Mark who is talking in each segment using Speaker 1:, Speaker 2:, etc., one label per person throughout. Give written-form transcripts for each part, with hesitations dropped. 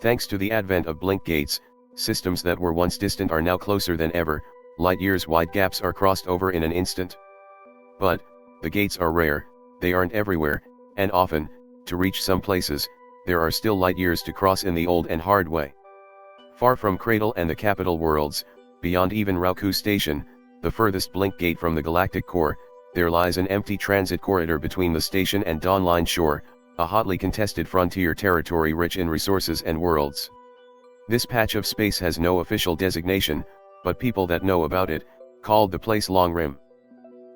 Speaker 1: Thanks to the advent of blink gates, systems that were once distant are now closer than ever, light-years-wide gaps are crossed over in an instant. But, the gates are rare, they aren't everywhere, and often, to reach some places, there are still light years to cross in the old and hard way. Far from Cradle and the capital worlds, beyond even Rauku Station, the furthest blink gate from the galactic core, there lies an empty transit corridor between the station and Dawnline Shore, a hotly contested frontier territory rich in resources and worlds. This patch of space has no official designation, but people that know about it, called the place Long Rim.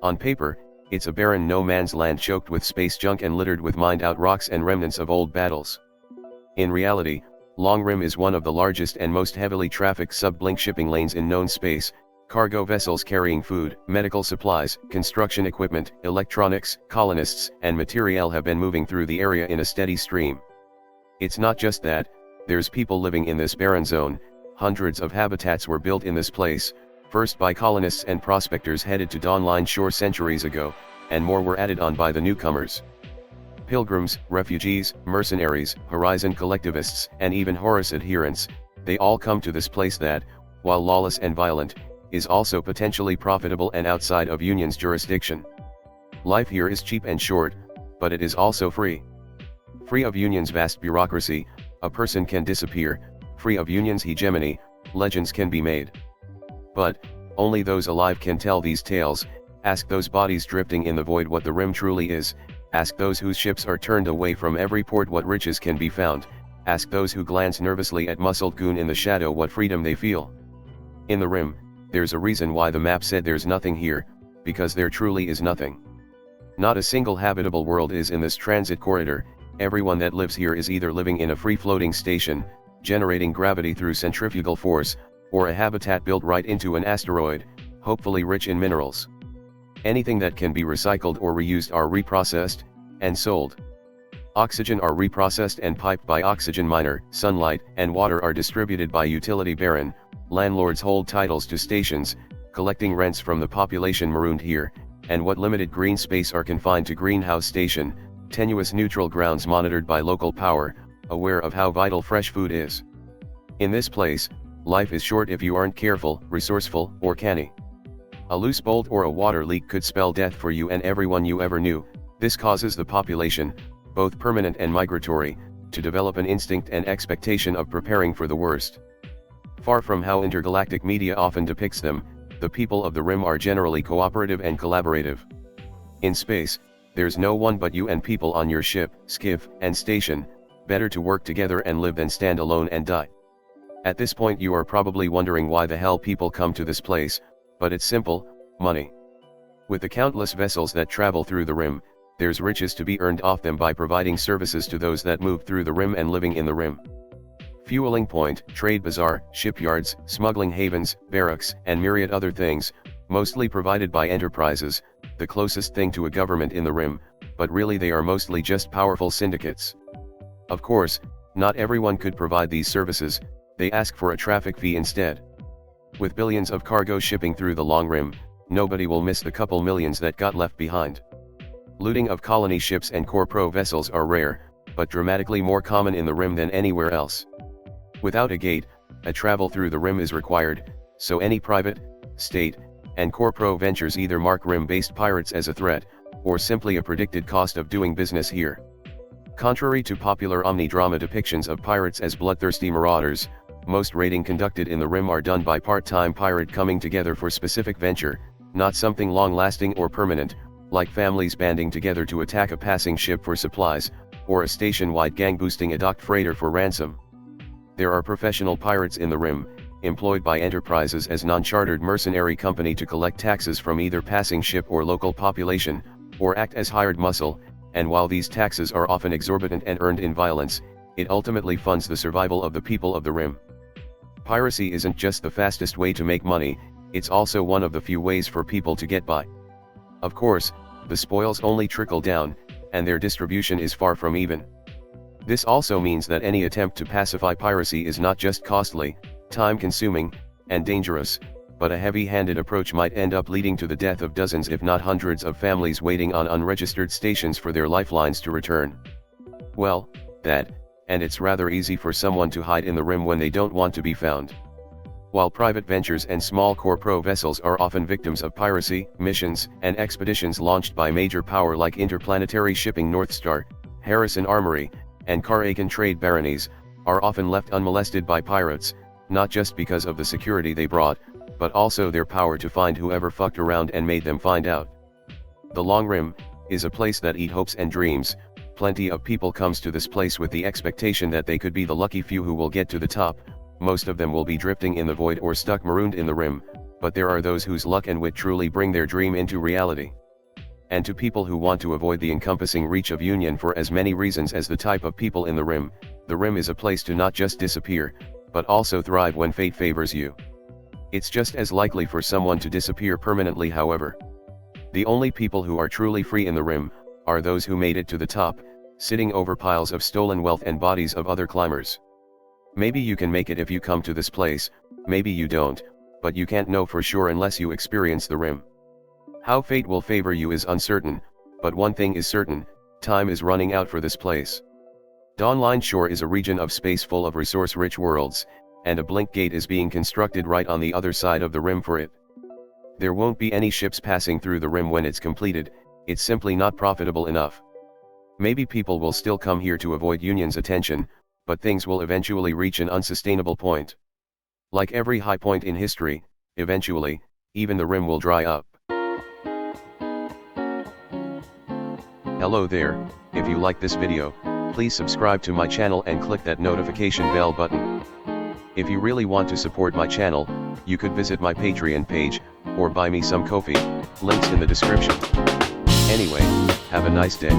Speaker 1: On paper, it's a barren no-man's land choked with space junk and littered with mined-out rocks and remnants of old battles. In reality, Long Rim is one of the largest and most heavily trafficked sub-blink shipping lanes in known space. Cargo vessels carrying food, medical supplies, construction equipment, electronics, colonists, and materiel have been moving through the area in a steady stream. It's not just that, there's people living in this barren zone. Hundreds of habitats were built in this place, first by colonists and prospectors headed to Dawnline Shore centuries ago, and more were added on by the newcomers. Pilgrims, refugees, mercenaries, Horizon collectivists, and even Horus adherents, they all come to this place that, while lawless and violent, is also potentially profitable and outside of Union's jurisdiction. Life here is cheap and short, but it is also free. Free of Union's vast bureaucracy, a person can disappear. Free of Union's hegemony, legends can be made. But, only those alive can tell these tales. Ask those bodies drifting in the void what the Rim truly is. Ask those whose ships are turned away from every port what riches can be found. Ask those who glance nervously at muscled goon in the shadow what freedom they feel. In the Rim, there's a reason why the map said there's nothing here, because there truly is nothing. Not a single habitable world is in this transit corridor. Everyone that lives here is either living in a free-floating station, generating gravity through centrifugal force, or a habitat built right into an asteroid, hopefully rich in minerals. Anything that can be recycled or reused are reprocessed, and sold. Oxygen are reprocessed and piped by oxygen miner. Sunlight and water are distributed by utility baron. Landlords hold titles to stations, collecting rents from the population marooned here, and what limited green space are confined to greenhouse station, tenuous neutral grounds monitored by local power, aware of how vital fresh food is. In this place, life is short if you aren't careful, resourceful, or canny. A loose bolt or a water leak could spell death for you and everyone you ever knew. This causes the population, both permanent and migratory, to develop an instinct and expectation of preparing for the worst. Far from how intergalactic media often depicts them, the people of the Rim are generally cooperative and collaborative. In space, there's no one but you and people on your ship, skiff, and station. Better to work together and live than stand alone and die. At this point you are probably wondering why the hell people come to this place, but it's simple: money. With the countless vessels that travel through the Rim, there's riches to be earned off them by providing services to those that move through the Rim and living in the Rim. Fueling point, trade bazaar, shipyards, smuggling havens, barracks, and myriad other things, mostly provided by enterprises, the closest thing to a government in the Rim, but really they are mostly just powerful syndicates. Of course, not everyone could provide these services. They ask for a traffic fee instead. With billions of cargo shipping through the Long Rim, nobody will miss the couple millions that got left behind. Looting of colony ships and Corpro vessels are rare, but dramatically more common in the Rim than anywhere else. Without a gate, a travel through the Rim is required, so any private, state, and Corpro ventures either mark Rim-based pirates as a threat, or simply a predicted cost of doing business here. Contrary to popular omni-drama depictions of pirates as bloodthirsty marauders, most raiding conducted in the Rim are done by part-time pirate coming together for specific venture, not something long-lasting or permanent, like families banding together to attack a passing ship for supplies, or a station-wide gang boosting a docked freighter for ransom. There are professional pirates in the Rim, employed by enterprises as non-chartered mercenary company to collect taxes from either passing ship or local population, or act as hired muscle, and while these taxes are often exorbitant and earned in violence, it ultimately funds the survival of the people of the Rim. Piracy isn't just the fastest way to make money, it's also one of the few ways for people to get by. Of course, the spoils only trickle down, and their distribution is far from even. This also means that any attempt to pacify piracy is not just costly, time-consuming, and dangerous, but a heavy-handed approach might end up leading to the death of dozens if not hundreds of families waiting on unregistered stations for their lifelines to return. Well, that, and it's rather easy for someone to hide in the rim when they don't want to be found. While private ventures and small corpo vessels are often victims of piracy, missions and expeditions launched by major power like interplanetary shipping North Star, Harrison Armory, and Karakan trade baronies, are often left unmolested by pirates, not just because of the security they brought, but also their power to find whoever fucked around and made them find out. The Long Rim is a place that eats hopes and dreams. Plenty of people comes to this place with the expectation that they could be the lucky few who will get to the top. Most of them will be drifting in the void or stuck marooned in the rim, but there are those whose luck and wit truly bring their dream into reality. And to people who want to avoid the encompassing reach of union for as many reasons as the type of people in the rim is a place to not just disappear, but also thrive when fate favors you. It's just as likely for someone to disappear permanently, however. The only people who are truly free in the rim are those who made it to the top, sitting over piles of stolen wealth and bodies of other climbers. Maybe you can make it if you come to this place, maybe you don't, but you can't know for sure unless you experience the rim. How fate will favor you is uncertain, but one thing is certain: time is running out for this place. Dawnline Shore is a region of space full of resource-rich worlds, and a blink gate is being constructed right on the other side of the rim for it. There won't be any ships passing through the rim when it's completed. It's simply not profitable enough. Maybe people will still come here to avoid Union's attention, but things will eventually reach an unsustainable point. Like every high point in history, eventually, even the rim will dry up. Hello there, if you like this video, please subscribe to my channel and click that notification bell button. If you really want to support my channel, you could visit my Patreon page, or buy me some coffee, links in the description. Anyway, have a nice day.